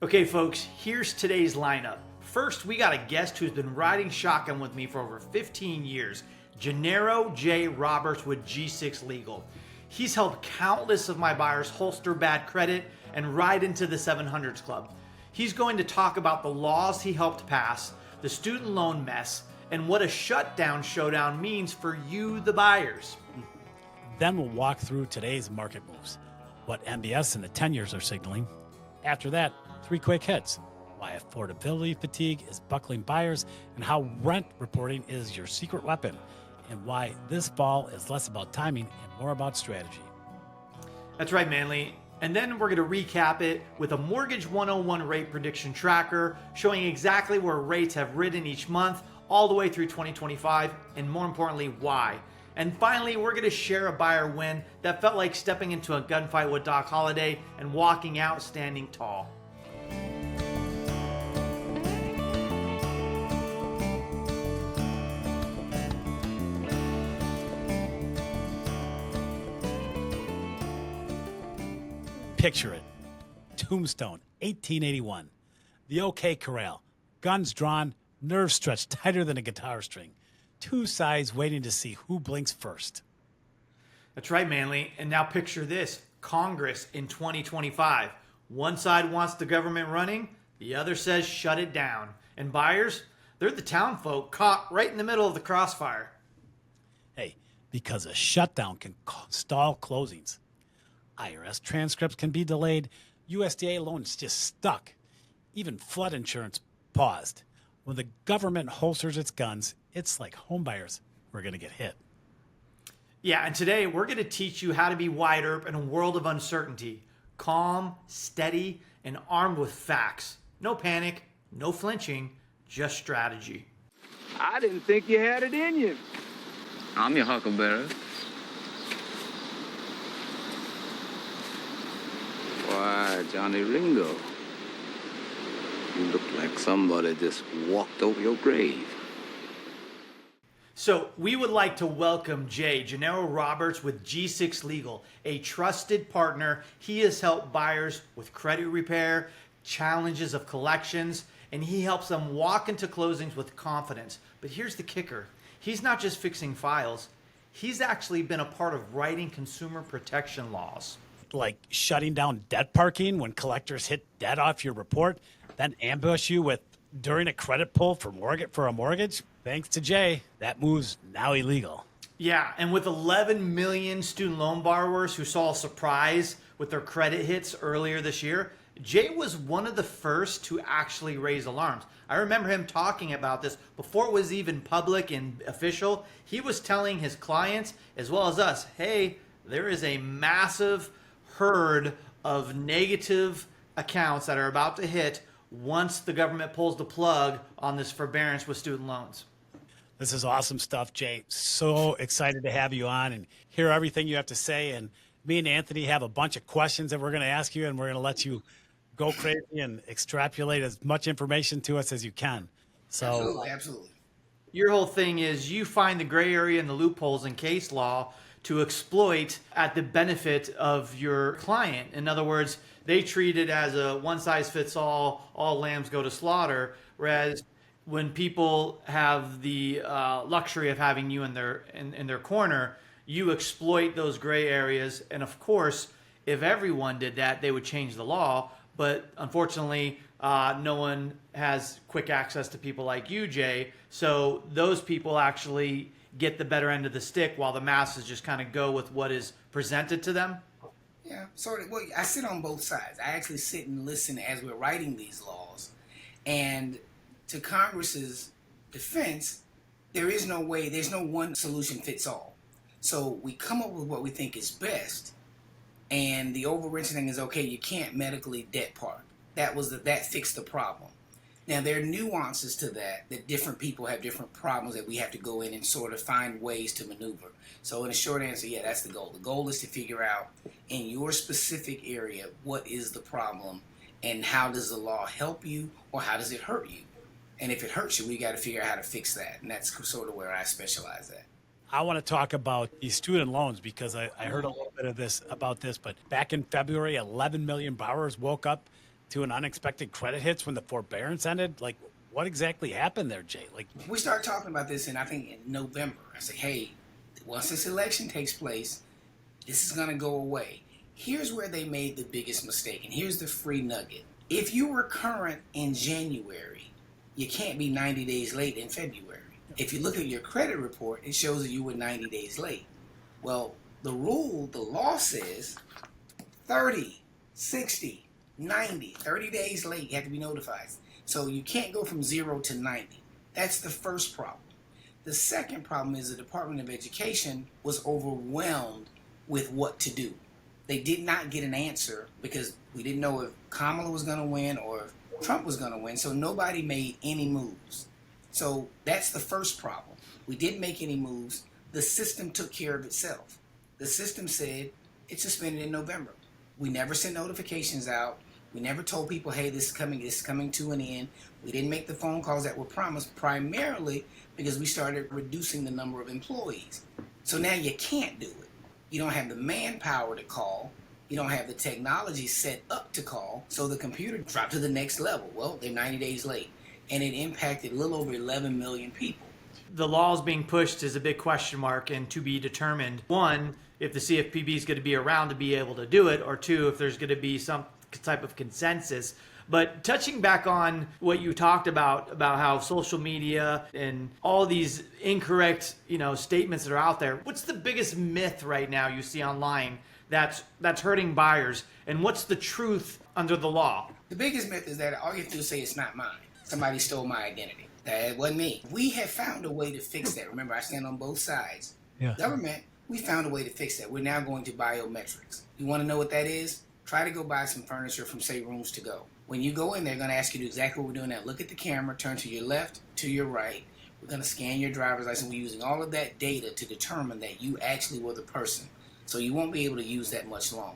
Okay, folks, here's today's lineup. First, we got a guest who's been riding shotgun with me for over 15 years, Gennaro J Roberts with G6 Legal. He's helped countless of my buyers holster bad credit and ride into the 700s club. He's going to talk about the laws he helped pass, the student loan mess, and what a showdown means for you, the buyers. Then we'll walk through today's market moves, what MBS and the 10 years are signaling. After that, 3 quick hits: why affordability fatigue is buckling buyers, and how rent reporting is your secret weapon, and why this fall is less about timing and more about strategy. That's right, Manly. And then we're going to recap it with a Mortgage 101 rate prediction tracker showing exactly where rates have ridden each month all the way through 2025, and more importantly, why. And finally, we're going to share a buyer win that felt like stepping into a gunfight with Doc Holliday and walking out standing tall. Picture it. Tombstone, 1881. The OK Corral. Guns drawn, nerves stretched tighter than a guitar string. 2 sides waiting to see who blinks first. That's right, Manly. And now picture this. Congress in 2025. One side wants the government running, the other says shut it down. And buyers, they're the town folk caught right in the middle of the crossfire. Hey, because a shutdown can stall closings. IRS transcripts can be delayed. USDA loans just stuck. Even flood insurance paused. When the government holsters its guns, it's like homebuyers who are going to get hit. Yeah, and today we're going to teach you how to be wide open in a world of uncertainty. Calm, steady, and armed with facts. No panic, no flinching, just strategy. I didn't think you had it in you. I'm your huckleberry. Why, Johnny Ringo, you look like somebody just walked over your grave. So we would like to welcome Gennaro Roberts with G6 Legal, a trusted partner. He has helped buyers with credit repair, challenges of collections, and he helps them walk into closings with confidence. But here's the kicker. He's not just fixing files. He's actually been a part of writing consumer protection laws. Like shutting down debt parking when collectors hit debt off your report, then ambush you with during a credit pull for a mortgage. Thanks to Jay, that move's now illegal. Yeah, and with 11 million student loan borrowers who saw a surprise with their credit hits earlier this year, Jay was one of the first to actually raise alarms. I remember him talking about this before it was even public and official. He was telling his clients as well as us, hey, there is a massive herd of negative accounts that are about to hit once the government pulls the plug on this forbearance with student loans. This is awesome stuff, Jay. So excited to have you on and hear everything you have to say. And me and Anthony have a bunch of questions that we're going to ask you, and we're going to let you go crazy and extrapolate as much information to us as you can. So, Absolutely. Your whole thing is you find the gray area and the loopholes in case law to exploit at the benefit of your client. In other words, they treat it as a one-size-fits-all, all lambs go to slaughter, whereas when people have the luxury of having you in their corner, you exploit those gray areas. And of course, if everyone did that, they would change the law. But unfortunately, no one has quick access to people like you, Jay. So those people actually get the better end of the stick while the masses just kind of go with what is presented to them. Yeah, so well, I sit on both sides. I actually sit and listen as we're writing these laws. And to Congress's defense, there's no one solution fits all. So we come up with what we think is best, and the overreaching thing is, okay, you can't medically debt park. That fixed the problem. Now, there are nuances to that different people have different problems that we have to go in and sort of find ways to maneuver. So in a short answer, yeah, that's the goal. The goal is to figure out in your specific area, what is the problem and how does the law help you or how does it hurt you? And if it hurts you, we got to figure out how to fix that. And that's sort of where I specialize at. I want to talk about these student loans because I heard a little bit of about this, but back in February, 11 million borrowers woke up to an unexpected credit hits when the forbearance ended? Like, what exactly happened there, Jay? Like, We started talking about this I think in November. I said, hey, once this election takes place, this is going to go away. Here's where they made the biggest mistake, and here's the free nugget. If you were current in January, you can't be 90 days late in February. If you look at your credit report, it shows that you were 90 days late. Well, the law says 30, 60, 90, 30 days late, you have to be notified. So you can't go from 0 to 90. That's the first problem. The second problem is the Department of Education was overwhelmed with what to do. They did not get an answer because we didn't know if Kamala was going to win or if Trump was going to win, so nobody made any moves. So that's the first problem. We didn't make any moves. The system took care of itself. The system said it suspended in November. We never sent notifications out. We never told people, hey, this is coming to an end. We didn't make the phone calls that were promised, primarily because we started reducing the number of employees. So now you can't do it. You don't have the manpower to call. You don't have the technology set up to call. So the computer dropped to the next level. Well, they're 90 days late. And it impacted a little over 11 million people. The laws being pushed is a big question mark and to be determined. One, if the CFPB is going to be around to be able to do it, or two, if there's going to be some type of consensus. But touching back on what you talked about how social media and all these incorrect, statements that are out there, what's the biggest myth right now you see online that's hurting buyers, and what's the truth under the law? The biggest myth is that all you have to do is say it's not mine. Somebody stole my identity. That wasn't me. We have found a way to fix that. Remember, I stand on both sides. yeah. Government, we found a way to fix that. We're now going to biometrics. You want to know what that is? Try to go buy some furniture from, say, Rooms to Go. When you go in, they're going to ask you to do exactly what we're doing now. Look at the camera, turn to your left, to your right. We're going to scan your driver's license. We're using all of that data to determine that you actually were the person. So you won't be able to use that much longer.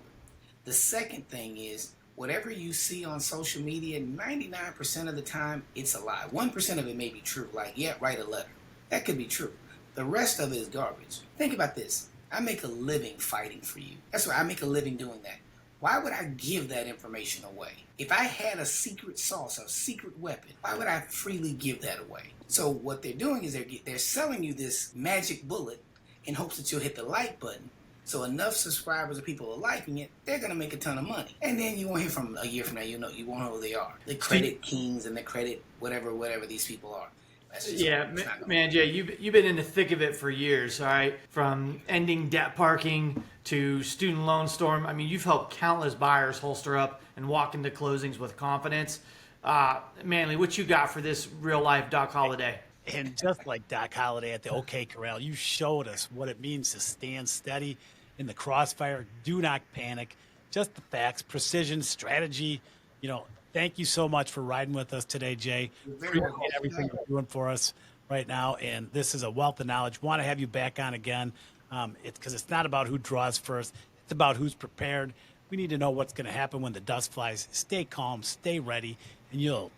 The second thing is, whatever you see on social media, 99% of the time, it's a lie. 1% of it may be true. Like, yeah, write a letter. That could be true. The rest of it is garbage. Think about this. I make a living fighting for you. That's why I make a living doing that. Why would I give that information away? If I had a secret sauce, a secret weapon, why would I freely give that away? So what they're doing is they're selling you this magic bullet in hopes that you'll hit the like button. So enough subscribers or people are liking it, they're going to make a ton of money. And then you won't hear from a year from now, you won't know who they are. The credit kings and the credit whatever these people are. Yeah, man, Jay, you've been in the thick of it for years, all right? From ending debt parking to student loan storm. I mean, you've helped countless buyers holster up and walk into closings with confidence. Manley, what you got for this real life Doc Holliday? And just like Doc Holliday at the OK Corral, you showed us what it means to stand steady in the crossfire. Do not panic. Just the facts, precision, strategy. Thank you so much for riding with us today, Jay. Appreciate everything you're doing for us right now. And this is a wealth of knowledge. Want to have you back on again. Because it's not about who draws first. It's about who's prepared. We need to know what's going to happen when the dust flies. Stay calm, stay ready, and you'll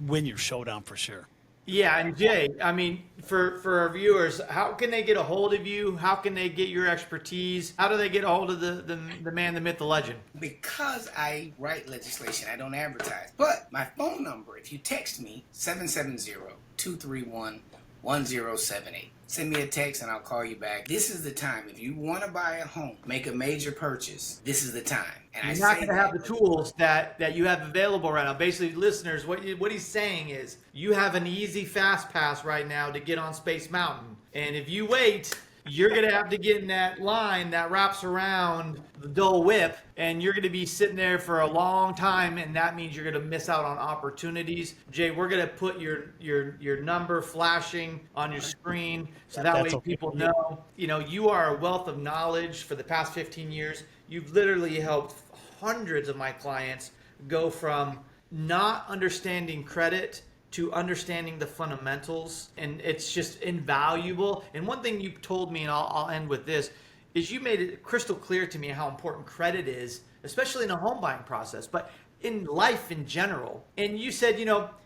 win your showdown for sure. Yeah, and Jay, I mean, for our viewers, how can they get a hold of you? How can they get your expertise? How do they get a hold of the man, the myth, the legend? Because I write legislation, I don't advertise. But my phone number, if you text me, 770-231-1078. Send me a text and I'll call you back. This is the time. If you want to buy a home, make a major purchase, this is the time. And You're not going to have the tools that you have available right now. Basically, listeners, what he's saying is you have an easy fast pass right now to get on Space Mountain. And if you wait, you're going to have to get in that line that wraps around the Dole Whip, and you're going to be sitting there for a long time, and that means you're going to miss out on opportunities. Jay, we're going to put your number flashing on your screen so that way people know. You are a wealth of knowledge for the past 15 years. You've literally helped hundreds of my clients go from not understanding credit to understanding the fundamentals, and it's just invaluable. And one thing you told me, and I'll end with this, is you made it crystal clear to me how important credit is, especially in a home buying process, but in life in general. And you said,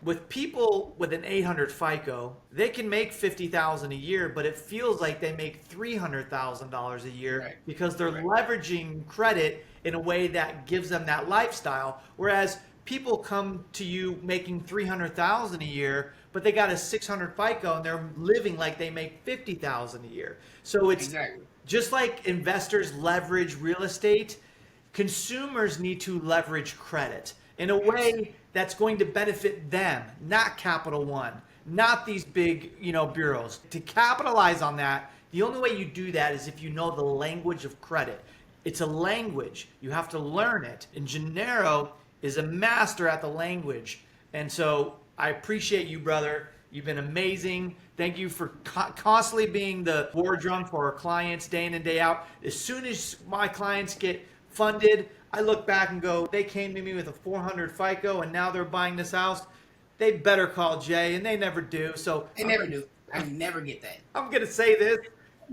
with people with an 800 FICO, they can make $50,000 a year, but it feels like they make $300,000 a year because they're leveraging credit in a way that gives them that lifestyle. Whereas people come to you making 300,000 a year, but they got a 600 FICO and they're living like they make 50,000 a year. So it's Exactly. just like investors leverage real estate, consumers need to leverage credit in a way that's going to benefit them, not Capital One, not these big, bureaus. To capitalize on that, the only way you do that is if you know the language of credit. It's a language. You have to learn it. And Gennaro is a master at the language. And so I appreciate you, brother. You've been amazing. Thank you for constantly being the war drum for our clients day in and day out. As soon as my clients get funded, I look back and go, they came to me with a 400 FICO and now they're buying this house. They better call Jay, and they never do. So They never do. I never get that. I'm going to say this,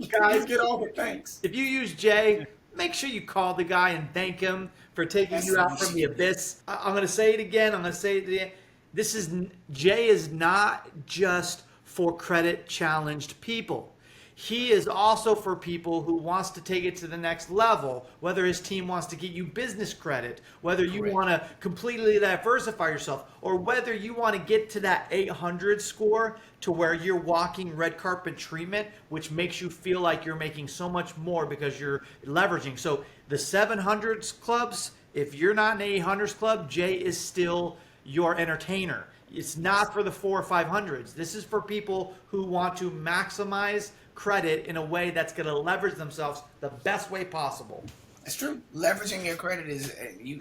guys. Get all the thanks. If you use Jay, make sure you call the guy and thank him for taking you out from the abyss. I'm going to say it again. I'm going to say it again. Jay is not just for credit challenged people. He is also for people who wants to take it to the next level, whether his team wants to get you business credit, whether you want to completely diversify yourself, or whether you want to get to that 800 score to where you're walking red carpet treatment, which makes you feel like you're making so much more because you're leveraging. So the 700s clubs, if you're not an 800s club, Jay is still your entertainer. It's not for the 400s or 500s. This is for people who want to maximize credit in a way that's going to leverage themselves the best way possible. That's true. Leveraging your credit is.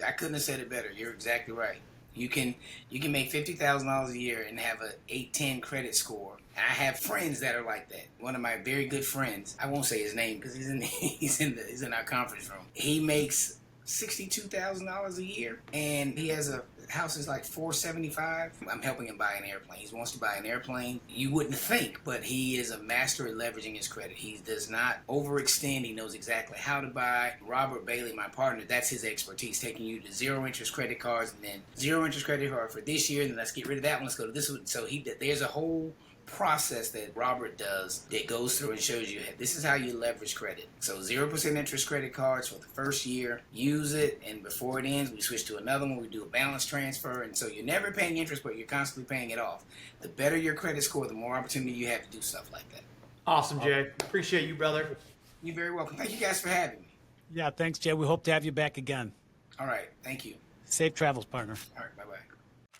I couldn't have said it better. You're exactly right. You can make $50,000 a year and have a 810 credit score. And I have friends that are like that. One of my very good friends. I won't say his name because he's in our conference room. He makes $62,000 a year, and he has a house is like $475. I'm helping him buy an airplane. He wants to buy an airplane. You wouldn't think, but he is a master at leveraging his credit. He does not overextend. He knows exactly how to buy. Robert Bailey, my partner, that's his expertise, taking you to zero interest credit cards, and then zero interest credit card for this year, and then let's get rid of that one. Let's go to this one. So there's a whole process that Robert does that goes through and shows you, hey, this is how you leverage credit. So 0% interest credit cards for the first year, use it, and before it ends, we switch to another one. We do a balance transfer, and so you're never paying interest, but you're constantly paying it off. The better your credit score, the more opportunity you have to do stuff like that. Awesome, Jay. Appreciate you, brother. You're very welcome. Thank you guys for having me. Yeah, thanks, Jay. We hope to have you back again. All right. Thank you. Safe travels, partner. All right. Bye-bye.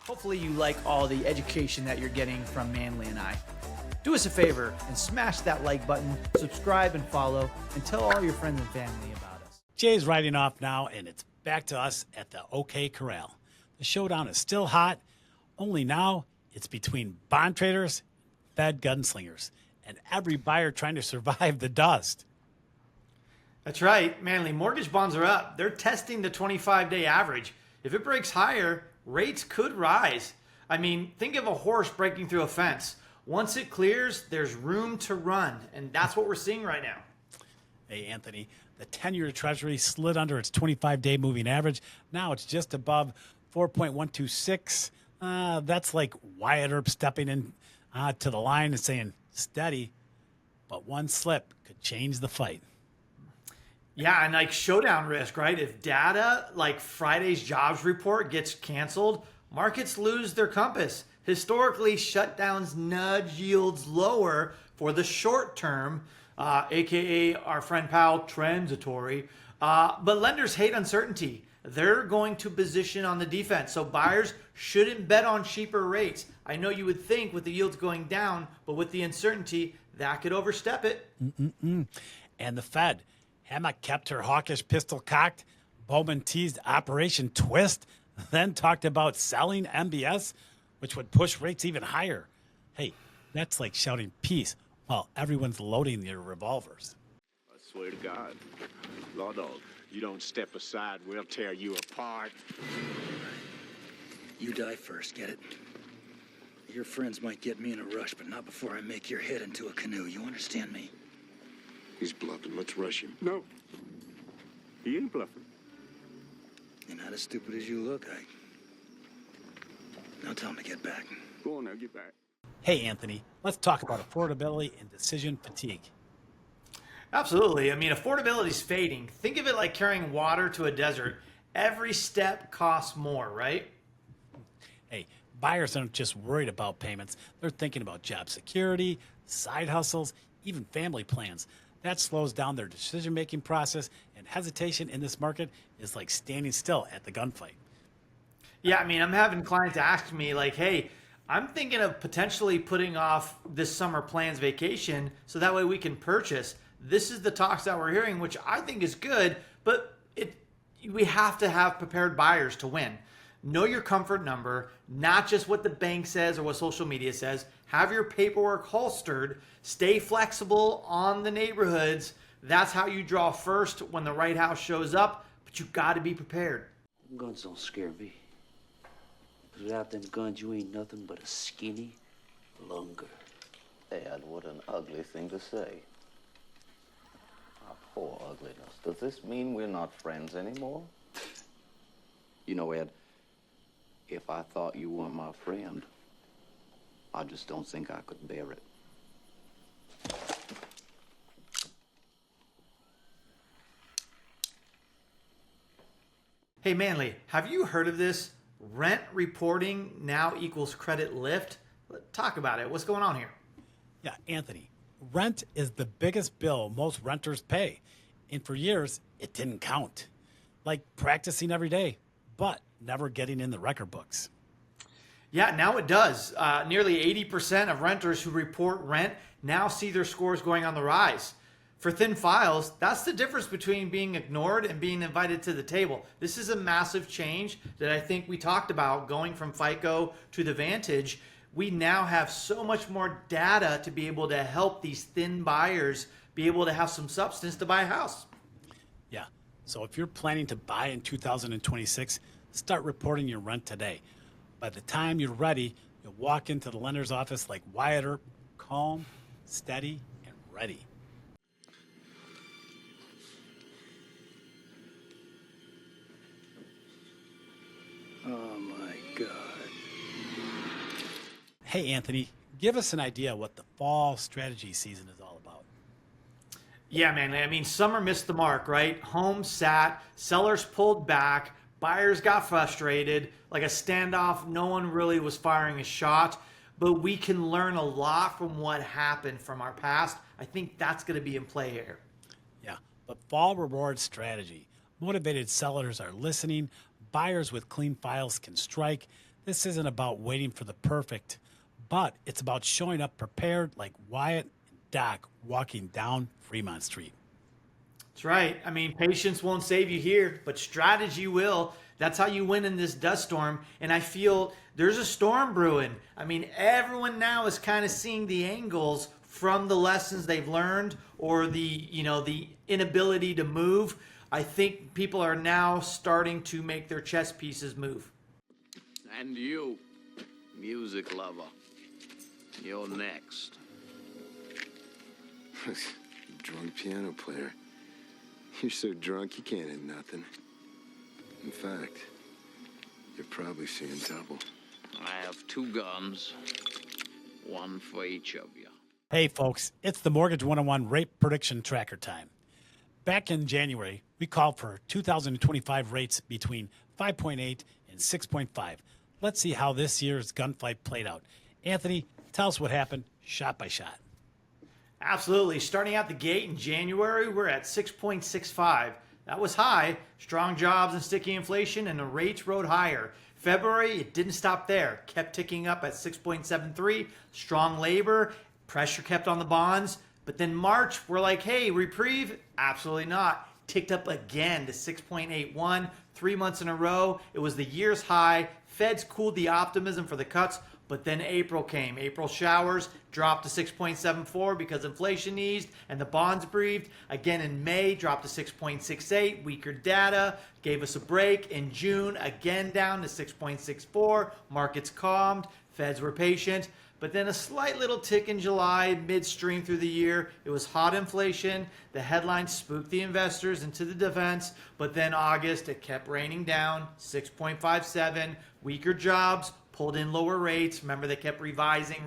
Hopefully you like all the education that you're getting from Manly and I. Do us a favor and smash that like button, subscribe and follow, and tell all your friends and family about us. Jay's riding off now, and it's back to us at the OK Corral. The showdown is still hot, only now it's between bond traders, Fed gunslingers, and every buyer trying to survive the dust. That's right, Manly. Mortgage bonds are up. They're testing the 25-day average. If it breaks higher, rates could rise. I mean, think of a horse breaking through a fence. Once it clears, there's room to run, and that's what we're seeing right now. Hey, Anthony, the 10-year Treasury slid under its 25-day moving average. Now it's just above 4.126. That's like Wyatt Earp stepping in to the line and saying, steady, but one slip could change the fight. Yeah, and like showdown risk, right? If data like Friday's jobs report gets canceled, markets lose their compass. Historically, shutdowns nudge yields lower for the short term, aka our friend Powell, transitory. But lenders hate uncertainty. They're going to position on the defense. So buyers shouldn't bet on cheaper rates. I know you would think with the yields going down, but with the uncertainty, that could overstep it. And the Fed, Emma kept her hawkish pistol cocked. Bowman teased Operation Twist, then talked about selling MBS, which would push rates even higher. Hey, that's like shouting peace while everyone's loading their revolvers. I swear to God, Law Dog, you don't step aside, we'll tear you apart. You die first, get it? Your friends might get me in a rush, but not before I make your head into a canoe. You understand me? He's bluffing. Let's rush him. No. He ain't bluffing. You're not as stupid as you look, Ike. Now tell him to get back. Go on now, get back. Hey, Anthony, let's talk about affordability and decision fatigue. Absolutely. I mean, affordability is fading. Think of it like carrying water to a desert. Every step costs more, right? Hey, buyers aren't just worried about payments. They're thinking about job security, side hustles, even family plans. That slows down their decision-making process, and hesitation in this market is like standing still at the gunfight. Yeah, I mean, I'm having clients ask me, like, hey, I'm thinking of potentially putting off this summer plans vacation so that way we can purchase. This is the talks that we're hearing, which I think is good, but we have to have prepared buyers to win. Know your comfort number, not just what the bank says or what social media says. Have your paperwork holstered. Stay flexible on the neighborhoods. That's how you draw first when the right house shows up, but you got to be prepared. Guns don't scare me. 'Cause without them guns, you ain't nothing but a skinny lunger. Dad, what an ugly thing to say. Our poor ugliness. Does this mean we're not friends anymore? You know, Ed, if I thought you weren't my friend, I just don't think I could bear it. Hey Manley, have you heard of this? Rent reporting now equals credit lift? Talk about it. What's going on here? Yeah, Anthony, rent is the biggest bill most renters pay. And for years, it didn't count. Like practicing every day, but never getting in the record books. Yeah, now it does. Nearly 80% of renters who report rent now see their scores going on the rise. For thin files, that's the difference between being ignored and being invited to the table. This is a massive change that I think we talked about going from FICO to the Vantage. We now have so much more data to be able to help these thin buyers be able to have some substance to buy a house. Yeah, so if you're planning to buy in 2026, start reporting your rent today. By the time you're ready, you'll walk into the lender's office like Wyatt Earp, calm, steady, and ready. Oh my God. Hey, Anthony, give us an idea what the fall strategy season is all about. Yeah, man. I mean, summer missed the mark, right? Homes sat, sellers pulled back, buyers got frustrated, like a standoff. No one really was firing a shot, but we can learn a lot from what happened from our past. I think that's going to be in play here. Yeah, but fall reward strategy. Motivated sellers are listening. Buyers with clean files can strike. This isn't about waiting for the perfect, but it's about showing up prepared like Wyatt and Doc walking down Fremont Street. That's right. I mean, patience won't save you here, but strategy will. That's how you win in this dust storm. And I feel there's a storm brewing. I mean, everyone now is kind of seeing the angles from the lessons they've learned or the inability to move. I think people are now starting to make their chess pieces move. And you, music lover, you're next. Drunk piano player. You're so drunk you can't hit nothing. In fact, you're probably seeing double. I have 2 guns, one for each of you. Hey, folks, it's the Mortgage 101 rate prediction tracker time. Back in January, we called for 2025 rates between 5.8 and 6.5. Let's see how this year's gunfight played out. Anthony, tell us what happened shot by shot. Absolutely. Starting out the gate in January, we're at 6.65. That was high. Strong jobs and sticky inflation, and the rates rode higher. February, it didn't stop there. Kept ticking up at 6.73. Strong labor. Pressure kept on the bonds. But then March, we're like, hey, reprieve? Absolutely not. Ticked up again to 6.81, 3 months in a row. It was the year's high. Feds cooled the optimism for the cuts, but then April came. April showers dropped to 6.74 because inflation eased and the bonds breathed. Again in May, dropped to 6.68. Weaker data gave us a break. In June, again down to 6.64. Markets calmed. Feds were patient. But then a slight little tick in July, midstream through the year. It was hot inflation. The headlines spooked the investors into the defense. But then August, it kept raining down, 6.57. Weaker jobs, pulled in lower rates. Remember, they kept revising.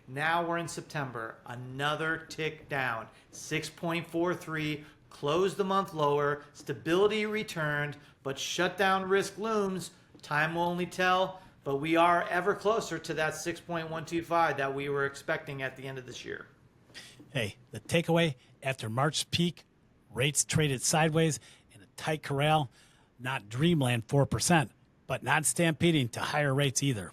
Now we're in September. Another tick down, 6.43. Closed the month lower. Stability returned, but shutdown risk looms. Time will only tell, but we are ever closer to that 6.125 that we were expecting at the end of this year. Hey, the takeaway after March's peak, rates traded sideways in a tight corral, not dreamland 4%, but not stampeding to higher rates either.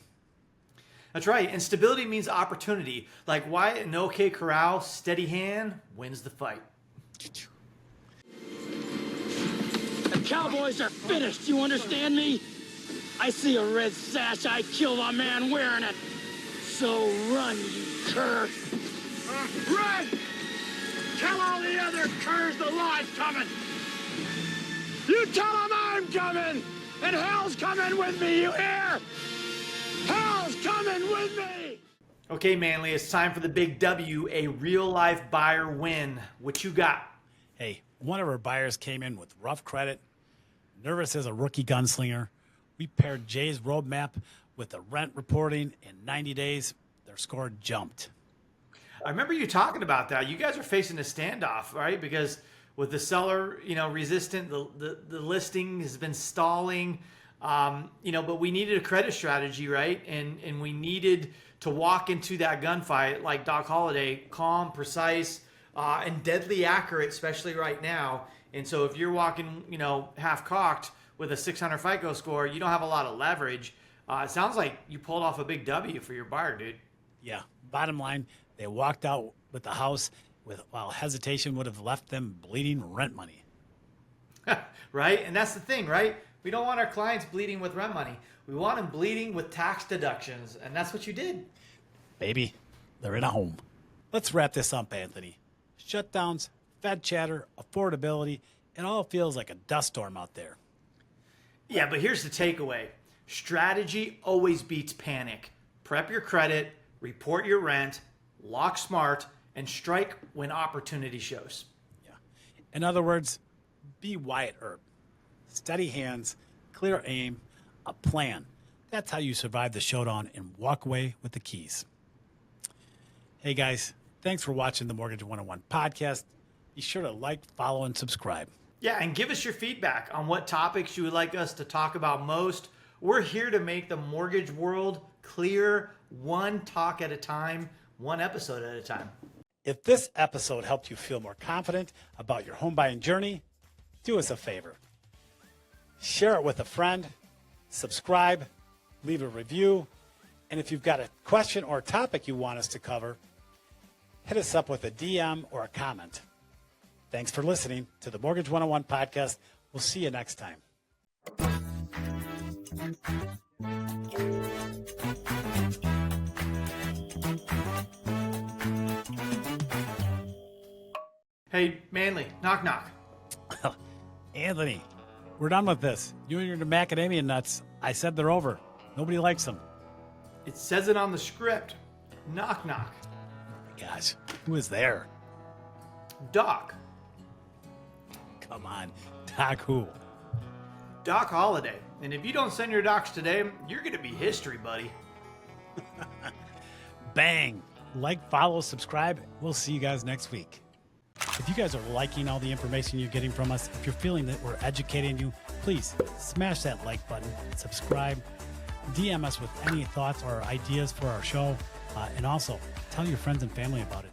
That's right. And stability means opportunity. Like Wyatt and OK Corral, steady hand wins the fight. The Cowboys are finished, you understand me? I see a red sash, I kill a man wearing it. So run, you cur. Run! Tell all the other curs the law's coming. You tell them I'm coming, and hell's coming with me, you hear? Hell's coming with me! Okay, Manly, it's time for the big W, a real-life buyer win. What you got? Hey, one of our buyers came in with rough credit, nervous as a rookie gunslinger. We paired Jay's roadmap with the rent reporting. In 90 days, their score jumped. I remember you talking about that. You guys are facing a standoff, right? Because with the seller, resistant, the listing has been stalling, but we needed a credit strategy, right? And we needed to walk into that gunfight like Doc Holliday, calm, precise, and deadly accurate, especially right now. And so if you're walking, half cocked with a 600 FICO score, you don't have a lot of leverage. It sounds like you pulled off a big W for your buyer, dude. Yeah. Bottom line, they walked out with the house while hesitation would have left them bleeding rent money. Right? And that's the thing, right? We don't want our clients bleeding with rent money. We want them bleeding with tax deductions. And that's what you did. Baby, they're in a home. Let's wrap this up, Anthony. Shutdowns, Fed chatter, affordability, it all feels like a dust storm out there. Yeah, but here's the takeaway. Strategy always beats panic. Prep your credit, report your rent, lock smart, and strike when opportunity shows. Yeah. In other words, be Wyatt Earp. Steady hands, clear aim, a plan. That's how you survive the showdown and walk away with the keys. Hey guys, thanks for watching the Mortgage 101 podcast. Be sure to like, follow, and subscribe. Yeah, and give us your feedback on what topics you would like us to talk about most. We're here to make the mortgage world clear, one talk at a time, one episode at a time. If this episode helped you feel more confident about your home buying journey, do us a favor. Share it with a friend, subscribe, leave a review, and if you've got a question or a topic you want us to cover, hit us up with a DM or a comment. Thanks for listening to the Mortgage 101 podcast. We'll see you next time. Hey, Manly, knock, knock. Anthony, we're done with this. You and your macadamia nuts, I said they're over. Nobody likes them. It says it on the script. Knock, knock. Oh my gosh, who is there? Doc. Come on, Doc who? Doc Holliday. And if you don't send your docs today, you're going to be history, buddy. Bang! Like, follow, subscribe. We'll see you guys next week. If you guys are liking all the information you're getting from us, if you're feeling that we're educating you, please smash that like button, subscribe, DM us with any thoughts or ideas for our show, and also tell your friends and family about it.